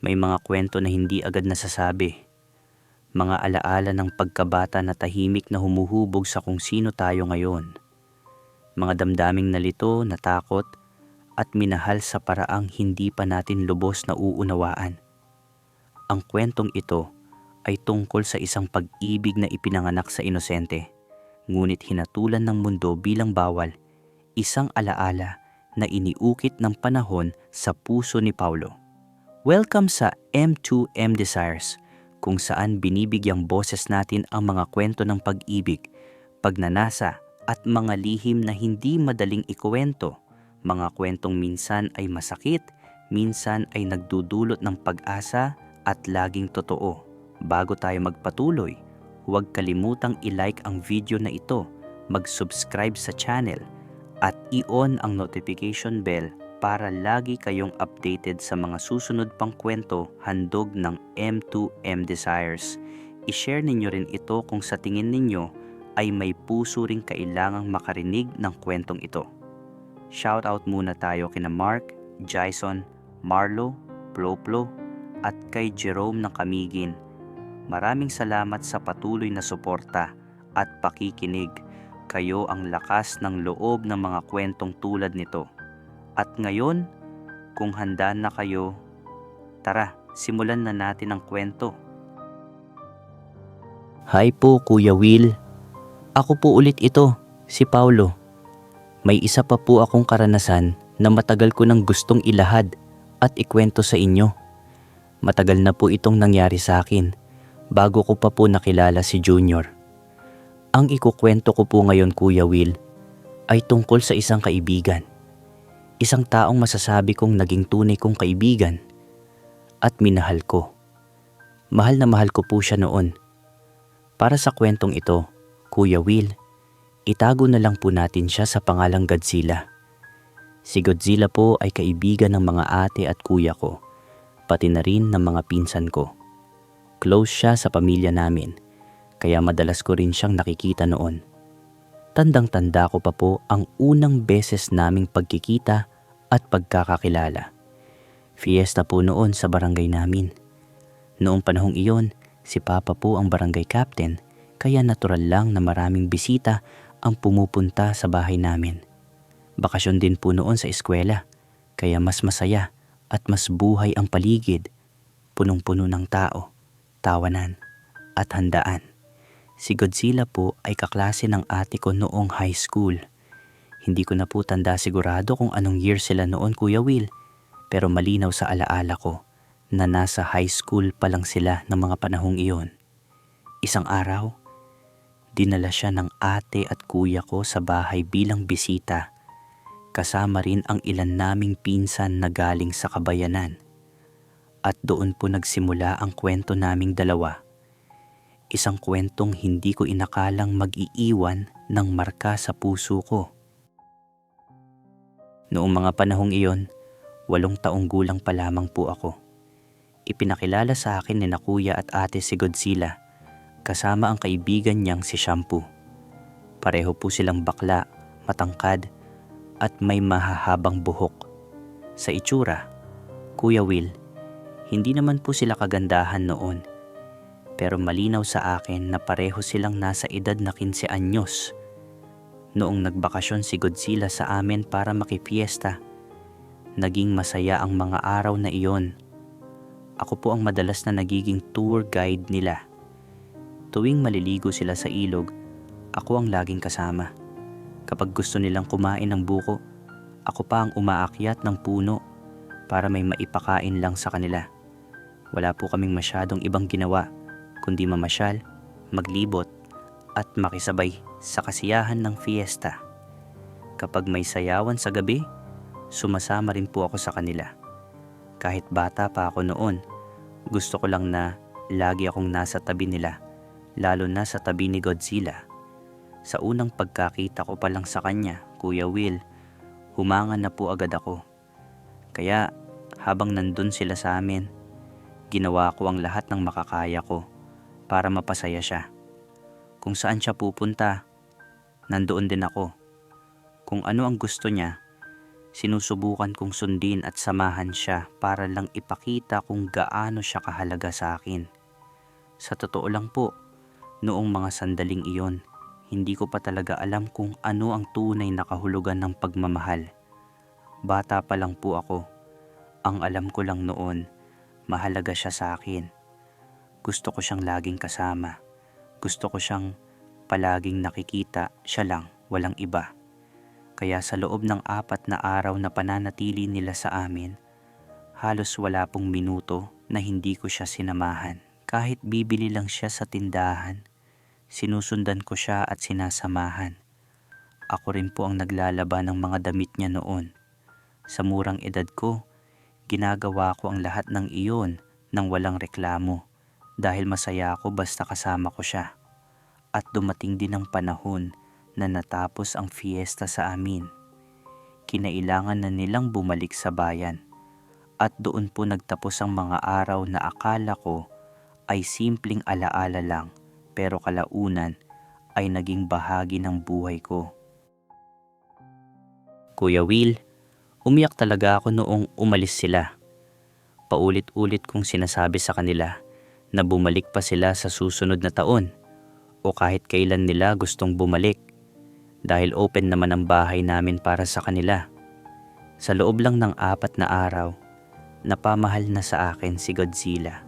May mga kwento na hindi agad nasasabi. Mga alaala ng pagkabata na tahimik na humuhubog sa kung sino tayo ngayon. Mga damdaming nalito, natakot, at minahal sa paraang hindi pa natin lubos na uunawaan. Ang kwentong ito ay tungkol sa isang pag-ibig na ipinanganak sa inosente, ngunit hinatulan ng mundo bilang bawal, isang alaala na iniukit ng panahon sa puso ni Paulo. Welcome sa M2M Desires, kung saan binibigyang boses natin ang mga kwento ng pag-ibig, pagnanasa at mga lihim na hindi madaling ikuwento. Mga kwentong minsan ay masakit, minsan ay nagdudulot ng pag-asa at laging totoo. Bago tayo magpatuloy, huwag kalimutang i-like ang video na ito, mag-subscribe sa channel, at i-on ang notification bell para lagi kayong updated sa mga susunod pang kwento handog ng M2M Desires. I-share ninyo rin ito kung sa tingin ninyo ay may puso ring kailangang makarinig ng kwentong ito. Shoutout muna tayo kina Mark, Jason, Marlo, Ploplo, at kay Jerome ng Kamigin. Maraming salamat sa patuloy na suporta at pakikinig. Kayo ang lakas ng loob ng mga kwentong tulad nito. At ngayon, kung handa na kayo, tara, simulan na natin ang kwento. Hi po, Kuya Will. Ako po ulit ito, si Paulo. May isa pa po akong karanasan na matagal ko nang gustong ilahad at ikwento sa inyo. Matagal na po itong nangyari sa akin, bago ko pa po nakilala si Junior. Ang ikukwento ko po ngayon, Kuya Will, ay tungkol sa isang kaibigan. Isang taong masasabi kong naging tunay kong kaibigan at minahal ko. Mahal na mahal ko po siya noon. Para sa kwentong ito, Kuya Will, itago na lang po natin siya sa pangalang Godzilla. Si Godzilla po ay kaibigan ng mga ate at kuya ko, pati na rin ng mga pinsan ko. Close siya sa pamilya namin, kaya madalas ko rin siyang nakikita noon. Tandang-tanda ko pa po ang unang beses naming pagkikita at pagkakakilala. Fiesta po noon sa barangay namin. Noong panahong iyon, si Papa po ang barangay captain, kaya natural lang na maraming bisita ang pumupunta sa bahay namin. Bakasyon din po noon sa eskwela, kaya mas masaya at mas buhay ang paligid. Punong-puno ng tao, tawanan at handaan. Si Godzilla po ay kaklase ng ate ko noong high school. Hindi ko na po tanda sigurado kung anong year sila noon, Kuya Will, pero malinaw sa alaala ko na nasa high school pa lang sila ng mga panahong iyon. Isang araw, dinala siya ng ate at kuya ko sa bahay bilang bisita, kasama rin ang ilan naming pinsan na galing sa kabayanan. At doon po nagsimula ang kwento naming dalawa. Isang kwentong hindi ko inakalang mag-iiwan ng marka sa puso ko. Noong mga panahong iyon, 8 taong gulang pa lamang po ako. Ipinakilala sa akin ni na kuya at ate si Godzilla, kasama ang kaibigan niyang si Shampoo. Pareho po silang bakla, matangkad, at may mahahabang buhok. Sa itsura, Kuya Will, hindi naman po sila kagandahan noon. Pero malinaw sa akin na pareho silang nasa edad na 15 anyos. Noong nagbakasyon si Godzilla sa amin para makipiesta, naging masaya ang mga araw na iyon. Ako po ang madalas na nagiging tour guide nila. Tuwing maliligo sila sa ilog, ako ang laging kasama. Kapag gusto nilang kumain ng buko, ako pa ang umaakyat ng puno para may maipakain lang sa kanila. Wala po kaming masyadong ibang ginawa, kundi mamasyal, maglibot, at makisabay sa kasiyahan ng fiesta. Kapag may sayawan sa gabi, sumasama rin po ako sa kanila. Kahit bata pa ako noon, gusto ko lang na lagi akong nasa tabi nila, lalo na sa tabi ni Godzilla. Sa unang pagkakita ko pa lang sa kanya, Kuya Will, humangan na po agad ako. Kaya habang nandun sila sa amin, ginawa ko ang lahat ng makakaya ko para mapasaya siya. Kung saan siya pupunta, nandoon din ako. Kung ano ang gusto niya, Sinusubukan kong sundin at samahan siya para lang ipakita kung gaano siya kahalaga sa akin. Sa totoo lang po, noong mga sandaling iyon, hindi ko pa talaga alam kung ano ang tunay na kahulugan ng pagmamahal. Bata pa lang po ako. Ang alam ko lang noon, mahalaga siya sa akin. Gusto ko siyang laging kasama. Gusto ko siyang palaging nakikita, siya lang, walang iba. Kaya sa loob ng 4 na araw na pananatili nila sa amin, halos wala pong minuto na hindi ko siya sinamahan. Kahit bibili lang siya sa tindahan, sinusundan ko siya at sinasamahan. Ako rin po ang naglalaba ng mga damit niya noon. Sa murang edad ko, ginagawa ko ang lahat ng iyon nang walang reklamo dahil masaya ako basta kasama ko siya. At dumating din ang panahon na natapos ang fiesta sa amin. Kinailangan na nilang bumalik sa bayan at doon po nagtapos ang mga araw na akala ko ay simpleng alaala lang pero kalaunan ay naging bahagi ng buhay ko. Kuya Will, umiyak talaga ako noong umalis sila. Paulit-ulit kong sinasabi sa kanila na bumalik pa sila sa susunod na taon o kahit kailan nila gustong bumalik dahil open naman ang bahay namin para sa kanila. Sa loob lang ng 4 na araw, napamahal na sa akin si Godzilla.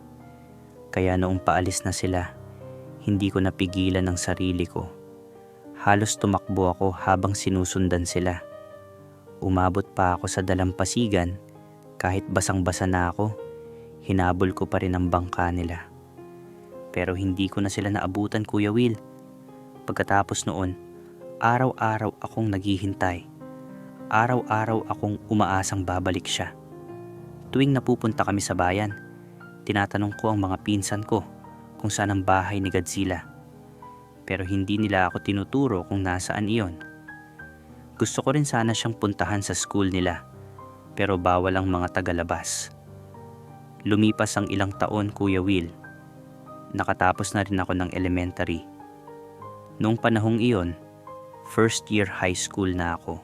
Kaya noong paalis na sila, hindi ko napigilan ang sarili ko. Halos tumakbo ako habang sinusundan sila. Umabot pa ako sa dalampasigan, kahit basang-basa na ako, hinabol ko pa rin ang bangka nila. Pero hindi ko na sila naabutan, Kuya Will. Pagkatapos noon, araw-araw akong naghihintay. Araw-araw akong umaasang babalik siya. Tuwing napupunta kami sa bayan, tinatanong ko ang mga pinsan ko kung saan ang bahay ni Godzilla. Pero hindi nila ako tinuturo kung nasaan iyon. Gusto ko rin sana siyang puntahan sa school nila, pero bawal ang mga tagalabas. Lumipas ang ilang taon, Kuya Will. Nakatapos na rin ako ng elementary. Noong panahong iyon, first year high school na ako.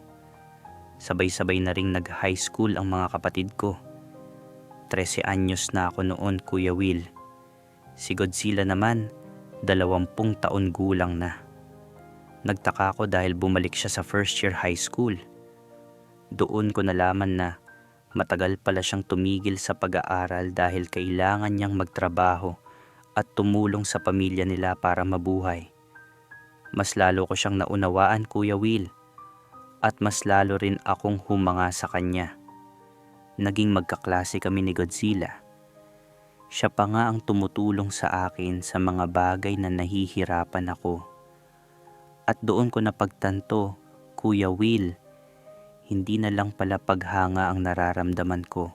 Sabay-sabay na ring nag-high school ang mga kapatid ko. 13 anyos na ako noon, Kuya Will. Si Godzilla naman, 20 taon gulang na. Nagtaka ako dahil bumalik siya sa first year high school. Doon ko nalaman na matagal pala siyang tumigil sa pag-aaral dahil kailangan niyang magtrabaho at tumulong sa pamilya nila para mabuhay. Mas lalo ko siyang naunawaan, Kuya Will, at mas lalo rin akong humanga sa kanya. Naging magkaklase kami ni Godzilla. Siya pa nga ang tumutulong sa akin sa mga bagay na nahihirapan ako. At doon ko napagtanto, Kuya Will, hindi na lang pala paghanga ang nararamdaman ko.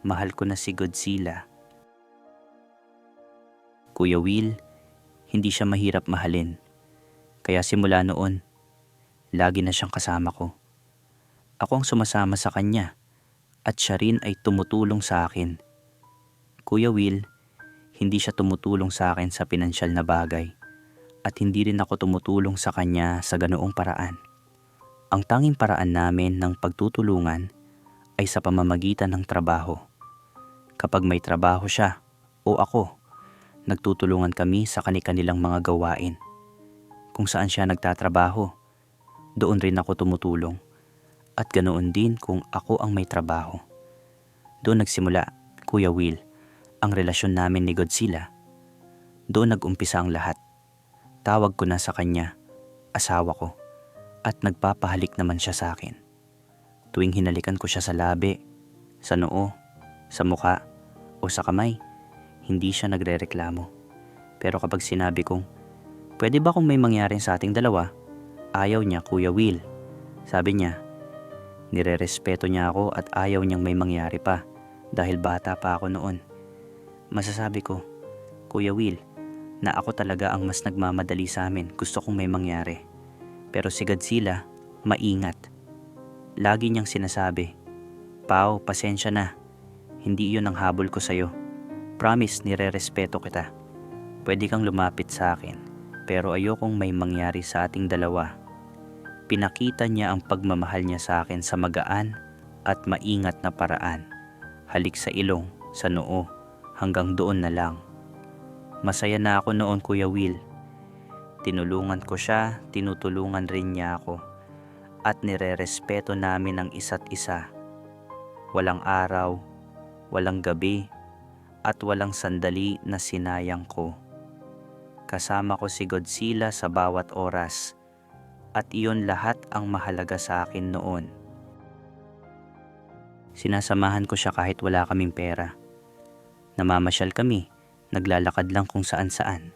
Mahal ko na si Godzilla. Kuya Will, hindi siya mahirap mahalin. Kaya simula noon, lagi na siyang kasama ko. Ako ang sumasama sa kanya at siya rin ay tumutulong sa akin. Kuya Will, hindi siya tumutulong sa akin sa pinansyal na bagay at hindi rin ako tumutulong sa kanya sa ganoong paraan. Ang tanging paraan namin ng pagtutulungan ay sa pamamagitan ng trabaho. Kapag may trabaho siya o ako, nagtutulungan kami sa kani-kanilang mga gawain. Kung saan siya nagtatrabaho, doon rin ako tumutulong. At ganoon din kung ako ang may trabaho. Doon nagsimula, Kuya Will, ang relasyon namin ni Godzilla. Doon nag-umpisa ang lahat. Tawag ko na sa kanya, asawa ko, at nagpapahalik naman siya sa akin. Tuwing hinalikan ko siya sa labi, sa noo, sa muka, o sa kamay, hindi siya nagrereklamo. Pero kapag sinabi kong, pwede ba kung may mangyari sa ating dalawa? Ayaw niya, Kuya Will. Sabi niya, nirerespeto niya ako at ayaw niyang may mangyari pa dahil bata pa ako noon. Masasabi ko, Kuya Will, na ako talaga ang mas nagmamadali sa amin. Gusto kong may mangyari. Pero si Godzilla, maingat. Lagi niyang sinasabi, Pao, pasensya na. Hindi iyon ang habol ko sa'yo. Promise, nirerespeto kita. Pwede kang lumapit sa akin, pero ayokong may mangyari sa ating dalawa. Pinakita niya ang pagmamahal niya sa akin sa magaan at maingat na paraan. Halik sa ilong, sa noo, hanggang doon na lang. Masaya na ako noon, Kuya Will. Tinulungan ko siya, tinutulungan rin niya ako. At nirerespeto namin ang isa't isa. Walang araw, walang gabi, at walang sandali na sinayang ko. Kasama ko si Godzilla sa bawat oras. At iyon lahat ang mahalaga sa akin noon. Sinasamahan ko siya kahit wala kaming pera. Namamasyal kami, naglalakad lang kung saan-saan.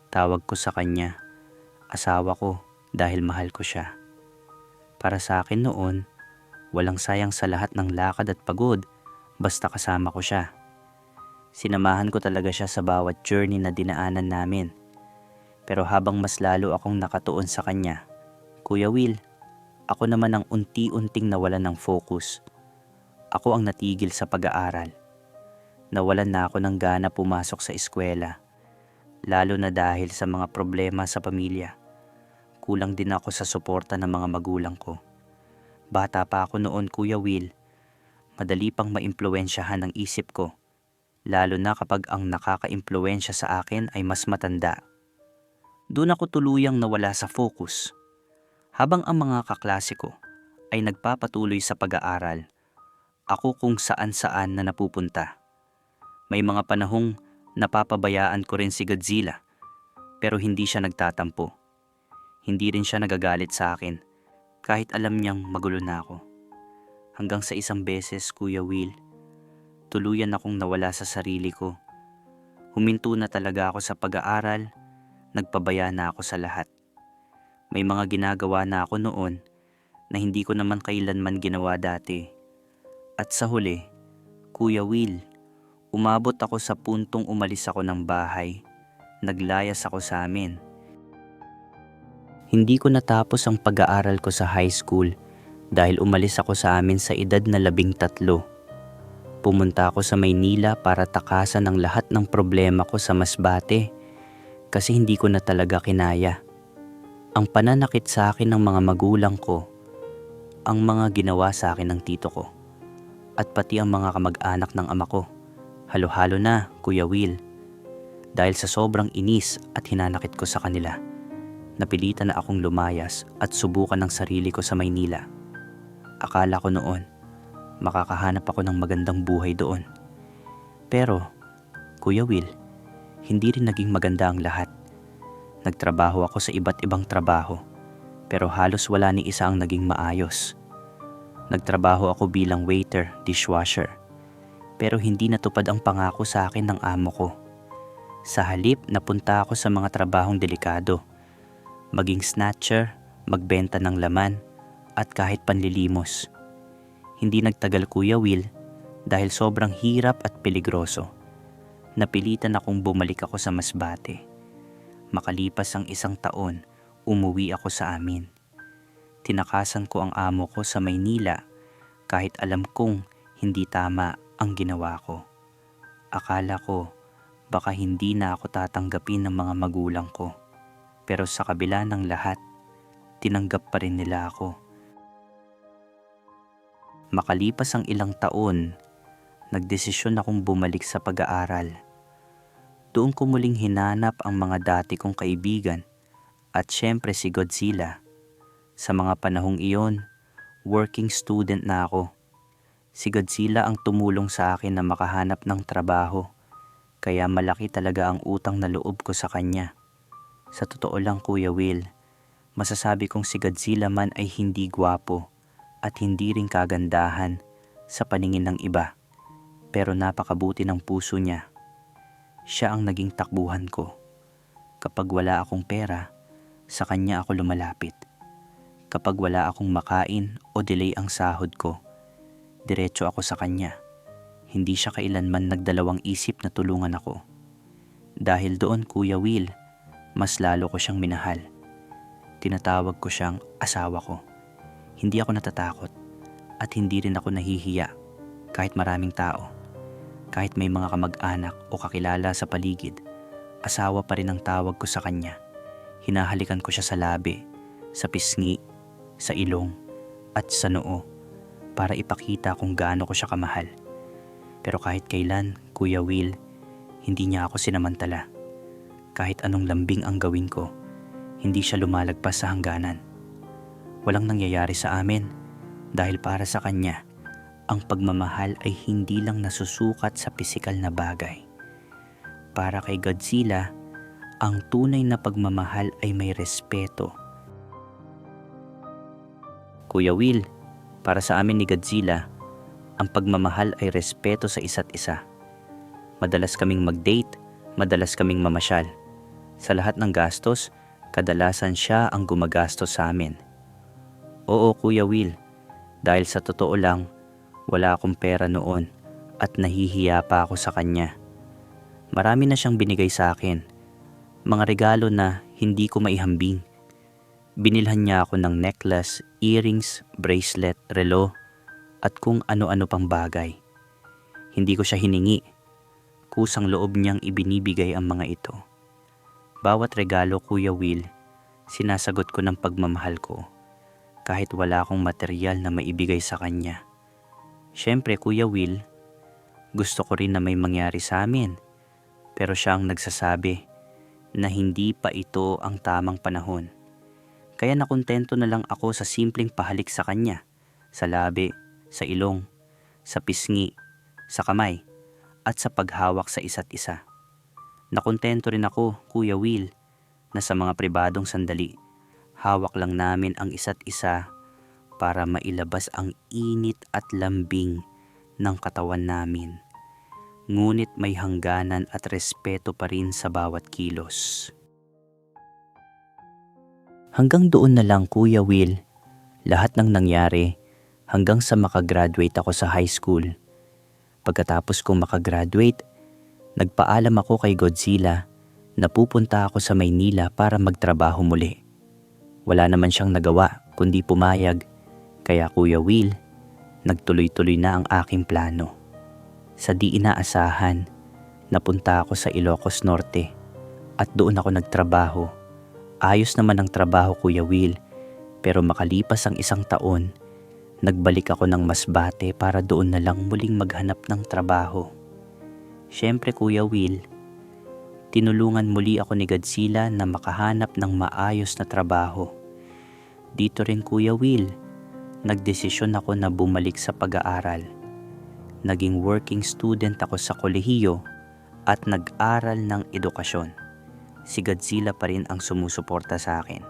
Tawag ko sa kanya, asawa ko, dahil mahal ko siya. Para sa akin noon, walang sayang sa lahat ng lakad at pagod basta kasama ko siya. Sinamahan ko talaga siya sa bawat journey na dinaanan namin. Pero habang mas lalo akong nakatuon sa kanya, Kuya Will, ako naman ang unti-unting nawalan ng focus. Ako ang natigil sa pag-aaral. Nawalan na ako ng gana pumasok sa eskwela, lalo na dahil sa mga problema sa pamilya. Kulang din ako sa suporta ng mga magulang ko. Bata pa ako noon, Kuya Will. Madali pang maimpluwensyahan ang isip ko, lalo na kapag ang nakaka-impluwensya sa akin ay mas matanda. Doon ako tuluyang nawala sa focus. Habang ang mga kaklase ko ay nagpapatuloy sa pag-aaral, ako kung saan-saan na napupunta. May mga panahong napapabayaan ko rin si Godzilla, pero hindi siya nagtatampo. Hindi rin siya nagagalit sa akin, kahit alam niyang magulo na ako. Hanggang sa isang beses, Kuya Will, tuluyan akong nawala sa sarili ko. Huminto na talaga ako sa pag-aaral. Nagpabaya na ako sa lahat. May mga ginagawa na ako noon na hindi ko naman kailanman ginawa dati. At sa huli, Kuya Will, umabot ako sa puntong umalis ako ng bahay. Naglayas ako sa amin. Hindi ko natapos ang pag-aaral ko sa high school dahil umalis ako sa amin sa edad na 13. Pumunta ako sa Maynila para takasan ang lahat ng problema ko sa Masbate. Kasi hindi ko na talaga kinaya. Ang pananakit sa akin ng mga magulang ko, ang mga ginawa sa akin ng tito ko, at pati ang mga kamag-anak ng ama ko. Halo-halo na, Kuya Will. Dahil sa sobrang inis at hinanakit ko sa kanila, napilitan na akong lumayas at subukan ng sarili ko sa Maynila. Akala ko noon, makakahanap ako ng magandang buhay doon. Pero, Kuya Will, hindi rin naging maganda ang lahat. Nagtrabaho ako sa iba't ibang trabaho, pero halos wala ni isa ang naging maayos. Nagtrabaho ako bilang waiter, dishwasher, pero hindi natupad ang pangako sa akin ng amo ko. Sa halip, napunta ako sa mga trabahong delikado, maging snatcher, magbenta ng laman, at kahit panlilimos. Hindi nagtagal, Kuya Will, dahil sobrang hirap at peligroso. Napilitan akong bumalik ako sa Masbate. Makalipas ang 1 taon, umuwi ako sa amin. Tinakasan ko ang amo ko sa Maynila kahit alam kong hindi tama ang ginawa ko. Akala ko baka hindi na ako tatanggapin ng mga magulang ko. Pero sa kabila ng lahat, tinanggap pa rin nila ako. Makalipas ang ilang taon, nagdesisyon akong bumalik sa pag-aaral. Doon ko muling hinanap ang mga dati kong kaibigan at syempre si Godzilla. Sa mga panahong iyon, working student na ako. Si Godzilla ang tumulong sa akin na makahanap ng trabaho, kaya malaki talaga ang utang na loob ko sa kanya. Sa totoo lang, Kuya Will, masasabi kong si Godzilla man ay hindi gwapo at hindi rin kagandahan sa paningin ng iba, pero napakabuti ng puso niya. Siya ang naging takbuhan ko. Kapag wala akong pera, sa kanya ako lumalapit. Kapag wala akong makain o delay ang sahod ko, diretso ako sa kanya. Hindi siya kailanman nagdalawang isip na tulungan ako. Dahil doon, Kuya Will, mas lalo ko siyang minahal. Tinatawag ko siyang asawa ko. Hindi ako natatakot at hindi rin ako nahihiya kahit maraming tao. Kahit may mga kamag-anak o kakilala sa paligid, asawa pa rin ang tawag ko sa kanya. Hinahalikan ko siya sa labi, sa pisngi, sa ilong, at sa noo para ipakita kung gaano ko siya kamahal. Pero kahit kailan, Kuya Will, hindi niya ako sinamantala. Kahit anong lambing ang gawin ko, hindi siya lumalagpas sa hangganan. Walang nangyayari sa amin dahil para sa kanya, ang pagmamahal ay hindi lang nasusukat sa pisikal na bagay. Para kay Godzilla, ang tunay na pagmamahal ay may respeto. Kuya Will, para sa amin ni Godzilla, ang pagmamahal ay respeto sa isa't isa. Madalas kaming mag-date, madalas kaming mamasyal. Sa lahat ng gastos, kadalasan siya ang gumagastos sa amin. Oo, Kuya Will, dahil sa totoo lang, wala akong pera noon at nahihiya pa ako sa kanya. Marami na siyang binigay sa akin. Mga regalo na hindi ko maihambing. Binilhan niya ako ng necklace, earrings, bracelet, relo, at kung ano-ano pang bagay. Hindi ko siya hiningi. Kusang loob niyang ibinibigay ang mga ito. Bawat regalo, Kuya Will, sinasagot ko ng pagmamahal ko, kahit wala akong material na maibigay sa kanya. Siyempre, Kuya Will, gusto ko rin na may mangyari sa amin, pero siya ang nagsasabi na hindi pa ito ang tamang panahon. Kaya nakontento na lang ako sa simpleng pahalik sa kanya, sa labi, sa ilong, sa pisngi, sa kamay, at sa paghawak sa isa't isa. Nakontento rin ako, Kuya Will, na sa mga pribadong sandali, hawak lang namin ang isa't isa para mailabas ang init at lambing ng katawan namin. Ngunit may hangganan at respeto pa rin sa bawat kilos. Hanggang doon na lang, Kuya Will, lahat ng nangyari hanggang sa makagraduate ako sa high school. Pagkatapos kong makagraduate, nagpaalam ako kay Godzilla na pupunta ako sa Maynila para magtrabaho muli. Wala naman siyang nagawa kundi pumayag, kaya Kuya Will, nagtuloy-tuloy na ang aking plano. Sa di inaasahan, napunta ako sa Ilocos Norte at doon ako nagtrabaho. Ayos naman ang trabaho, Kuya Will, pero makalipas ang 1 taon, nagbalik ako ng Masbate para doon na lang muling maghanap ng trabaho. Siyempre, Kuya Will, tinulungan muli ako ni Godzilla na makahanap ng maayos na trabaho. Dito rin, Kuya Will, nagdesisyon ako na bumalik sa pag-aaral. Naging working student ako sa kolehiyo at nag-aral ng edukasyon. Si Godzilla pa rin ang sumusuporta sa akin.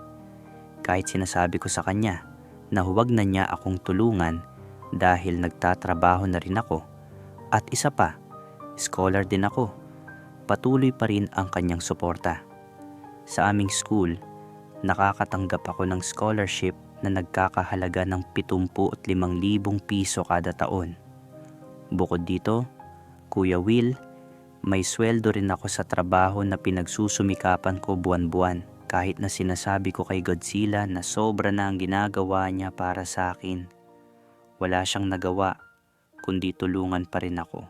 Kahit sinasabi ko sa kanya na huwag na niya akong tulungan dahil nagtatrabaho na rin ako. At isa pa, scholar din ako. Patuloy pa rin ang kanyang suporta. Sa aming school, nakakatanggap ako ng scholarship na nagkakahalaga ng 75,000 piso kada taon. Bukod dito, Kuya Will, may sweldo rin ako sa trabaho na pinagsusumikapan ko buwan-buwan kahit na sinasabi ko kay Godzilla na sobra na ang ginagawa niya para sa akin. Wala siyang nagawa kundi tulungan pa rin ako.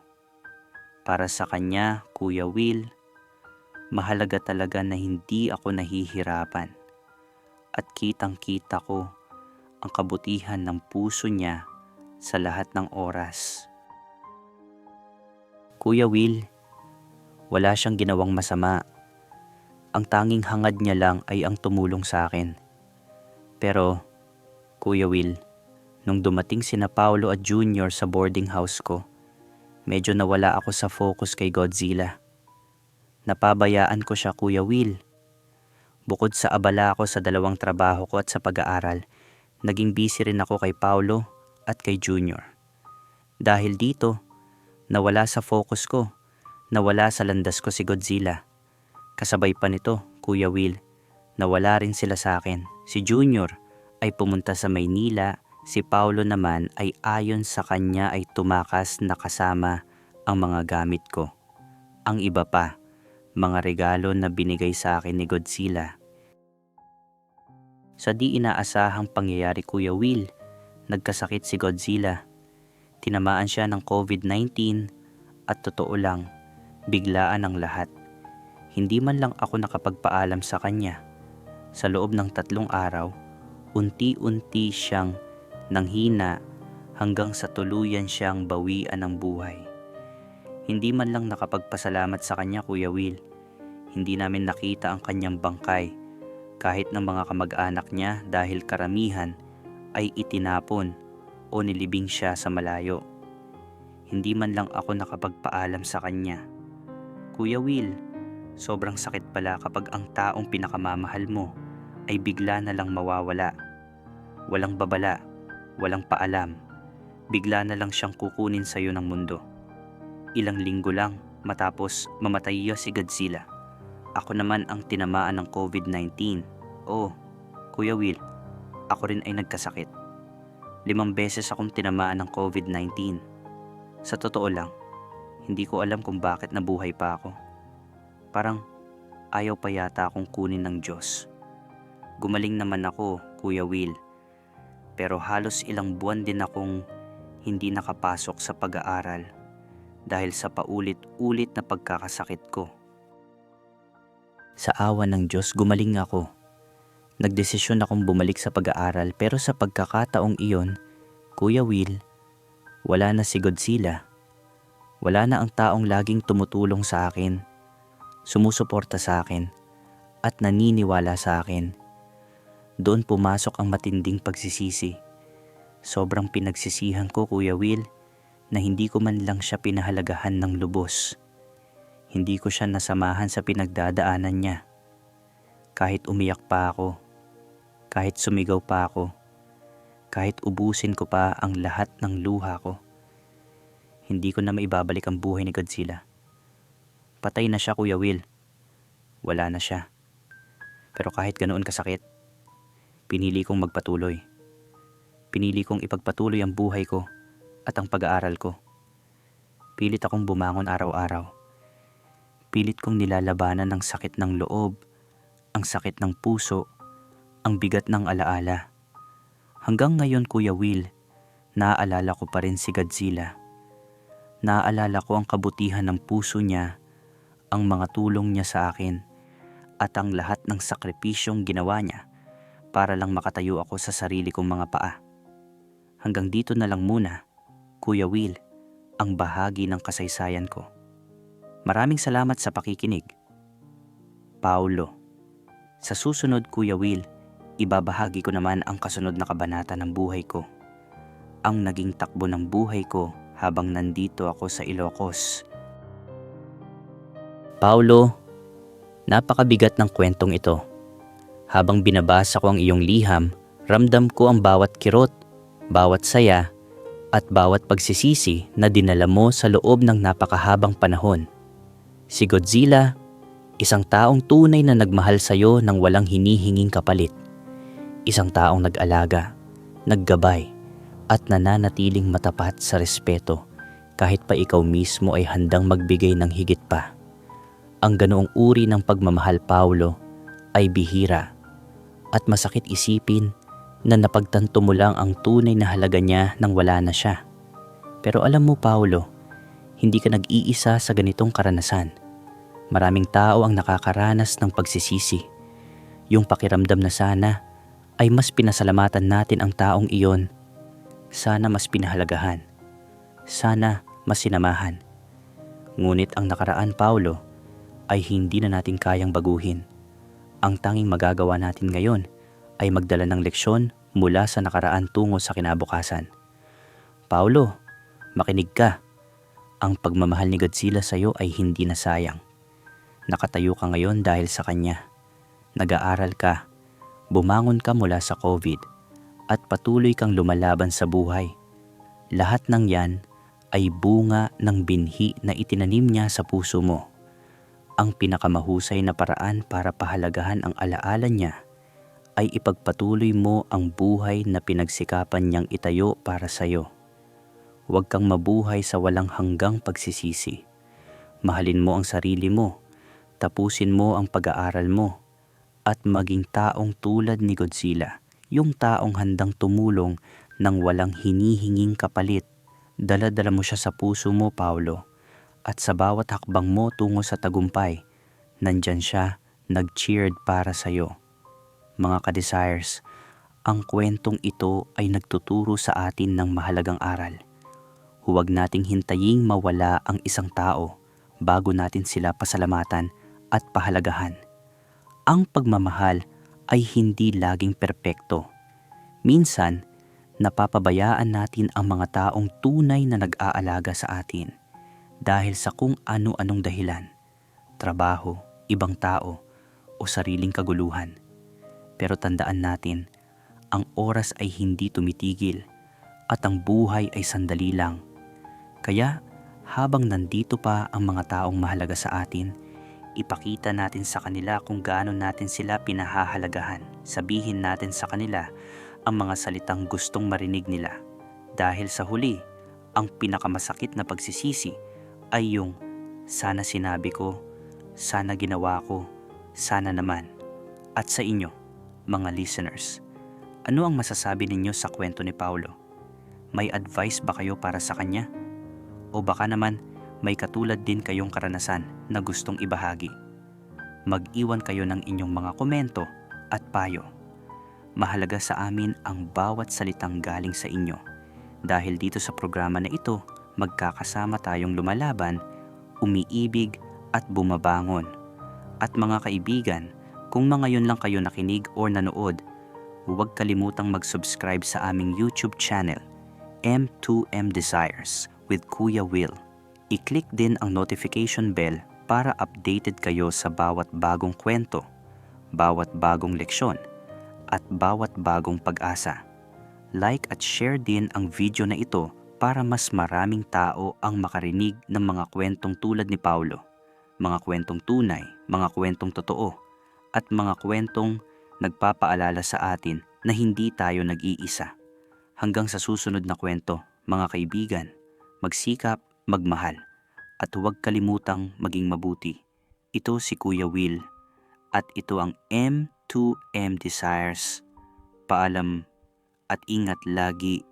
Para sa kanya, Kuya Will, mahalaga talaga na hindi ako nahihirapan at kitang-kita ko ang kabutihan ng puso niya sa lahat ng oras. Kuya Will, wala siyang ginawang masama. Ang tanging hangad niya lang ay ang tumulong sa akin. Pero, Kuya Will, nung dumating sina Paulo at Junior sa boarding house ko, medyo nawala ako sa focus kay Godzilla. Napabayaan ko siya, Kuya Will. Bukod sa abala ako sa 2 trabaho ko at sa pag-aaral, naging busy rin ako kay Paulo at kay Junior. Dahil dito, nawala sa focus ko, nawala sa landas ko si Godzilla. Kasabay pa nito, Kuya Will, nawala rin sila sa akin. Si Junior ay pumunta sa Maynila, si Paulo naman ay ayon sa kanya ay tumakas na kasama ang mga gamit ko. Ang iba pa, mga regalo na binigay sa akin ni Godzilla. Sa di inaasahang pangyayari, Kuya Will, nagkasakit si Godzilla. Tinamaan siya ng COVID-19 at totoo lang, biglaan ang lahat. Hindi man lang ako nakapagpaalam sa kanya. Sa loob ng 3 araw, unti-unti siyang nanghina hanggang sa tuluyan siyang bawian ng buhay. Hindi man lang nakapagpasalamat sa kanya, Kuya Will. Hindi namin nakita ang kanyang bangkay kahit ng mga kamag-anak niya dahil karamihan ay itinapon o nilibing siya sa malayo. Hindi man lang ako nakapagpaalam sa kanya. Kuya Will, sobrang sakit pala kapag ang taong pinakamamahal mo ay bigla na lang mawawala. Walang babala, walang paalam. Bigla na lang siyang kukunin sa iyo ng mundo. Ilang linggo lang matapos mamatay si Godzilla. Ako naman ang tinamaan ng COVID-19. Oh, Kuya Will, ako rin ay nagkasakit. 5 beses akong tinamaan ng COVID-19. Sa totoo lang, hindi ko alam kung bakit nabuhay pa ako. Parang ayaw pa yata akong kunin ng Diyos. Gumaling naman ako, Kuya Will. Pero halos ilang buwan din akong hindi nakapasok sa pag-aaral dahil sa paulit-ulit na pagkakasakit ko. Sa awa ng Diyos, gumaling ako. Nagdesisyon akong bumalik sa pag-aaral pero sa pagkakataong iyon, Kuya Will, wala na si Godzilla. Wala na ang taong laging tumutulong sa akin, sumusuporta sa akin, at naniniwala sa akin. Doon pumasok ang matinding pagsisisi. Sobrang pinagsisihan ko, Kuya Will, na hindi ko man lang siya pinahalagahan ng lubos. Hindi ko siya nasamahan sa pinagdadaanan niya. Kahit umiyak pa ako, kahit sumigaw pa ako, kahit ubusin ko pa ang lahat ng luha ko, hindi ko na maibabalik ang buhay ni Godzilla. Patay na siya, Kuya Will. Wala na siya. Pero kahit ganoon kasakit, pinili kong magpatuloy. Pinili kong ipagpatuloy ang buhay ko at ang pag-aaral ko. Pilit akong bumangon araw-araw. Pilit kong nilalabanan ang sakit ng loob, ang sakit ng puso, ang bigat ng alaala. Hanggang ngayon, Kuya Will, naaalala ko pa rin si Godzilla. Naaalala ko ang kabutihan ng puso niya, ang mga tulong niya sa akin, at ang lahat ng sakripisyong ginawa niya para lang makatayo ako sa sarili kong mga paa. Hanggang dito na lang muna, Kuya Will, ang bahagi ng kasaysayan ko. Maraming salamat sa pakikinig. Paulo. Sa susunod, Kuya Will, ibabahagi ko naman ang kasunod na kabanata ng buhay ko. Ang naging takbo ng buhay ko habang nandito ako sa Ilocos. Paulo, napakabigat ng kwentong ito. Habang binabasa ko ang iyong liham, ramdam ko ang bawat kirot, bawat saya, at bawat pagsisisi na dinala mo sa loob ng napakahabang panahon. Si Godzilla, isang taong tunay na nagmahal sa iyo nang walang hinihinging kapalit. Isang taong nag-alaga, naggabay, at nananatiling matapat sa respeto kahit pa ikaw mismo ay handang magbigay ng higit pa. Ang ganoong uri ng pagmamahal, Paulo, ay bihira at masakit isipin na napagtanto mo lang ang tunay na halaga niya nang wala na siya. Pero alam mo, Paulo, hindi ka nag-iisa sa ganitong karanasan. Maraming tao ang nakakaranas ng pagsisisi. Yung pakiramdam na sana ay mas pinasalamatan natin ang taong iyon. Sana mas pinahalagahan. Sana mas sinamahan. Ngunit ang nakaraan, Paulo, ay hindi na natin kayang baguhin. Ang tanging magagawa natin ngayon ay magdala ng leksyon mula sa nakaraan tungo sa kinabukasan. Paulo, makinig ka. Ang pagmamahal ni Godzilla sa iyo ay hindi na sayang. Nakatayo ka ngayon dahil sa kanya. Nag-aaral ka, bumangon ka mula sa COVID, at patuloy kang lumalaban sa buhay. Lahat ng yan ay bunga ng binhi na itinanim niya sa puso mo. Ang pinakamahusay na paraan para pahalagahan ang alaala niya ay ipagpatuloy mo ang buhay na pinagsikapan niyang itayo para sa iyo. Huwag kang mabuhay sa walang hanggang pagsisisi. Mahalin mo ang sarili mo, tapusin mo ang pag-aaral mo, at maging taong tulad ni Godzilla, yung taong handang tumulong nang walang hinihinging kapalit. Dala-dala mo siya sa puso mo, Paulo, at sa bawat hakbang mo tungo sa tagumpay, nandyan siya, nag-cheered para sa iyo. Mga ka-desires, Ang kwentong ito ay nagtuturo sa atin ng mahalagang aral. Huwag nating hintaying mawala ang isang tao bago natin sila pasalamatan at pahalagahan. Ang pagmamahal ay hindi laging perpekto. Minsan, napapabayaan natin ang mga taong tunay na nag-aalaga sa atin dahil sa kung ano-anong dahilan, trabaho, ibang tao, o sariling kaguluhan. Pero tandaan natin, ang oras ay hindi tumitigil at ang buhay ay sandali lang. Kaya habang nandito pa ang mga taong mahalaga sa atin, ipakita natin sa kanila kung gaano natin sila pinahahalagahan. Sabihin natin sa kanila ang mga salitang gustong marinig nila. Dahil sa huli, ang pinakamasakit na pagsisisi ay yung sana sinabi ko, sana ginawa ko, sana naman. At sa inyo, mga listeners, ano ang masasabi ninyo sa kwento ni Paulo? May advice ba kayo para sa kanya? O baka naman may katulad din kayong karanasan na gustong ibahagi? Mag-iwan kayo ng inyong mga komento at payo. Mahalaga sa amin ang bawat salitang galing sa inyo. Dahil dito sa programa na ito, magkakasama tayong lumalaban, umiibig at bumabangon. At mga kaibigan, kung mga yun lang kayo nakinig o nanood, huwag kalimutang mag-subscribe sa aming YouTube channel, M2M Desires with Kuya Will. I-click din ang notification bell para updated kayo sa bawat bagong kwento, bawat bagong leksyon, at bawat bagong pag-asa. Like at share din ang video na ito para mas maraming tao ang makarinig ng mga kwentong tulad ni Paulo. Mga kwentong tunay, mga kwentong totoo, at mga kwentong nagpapaalala sa atin na hindi tayo nag-iisa. Hanggang sa susunod na kwento, mga kaibigan, magsikap, magmahal, at huwag kalimutang maging mabuti. Ito si Kuya Will, at ito ang M2M Desires. Paalam at ingat lagi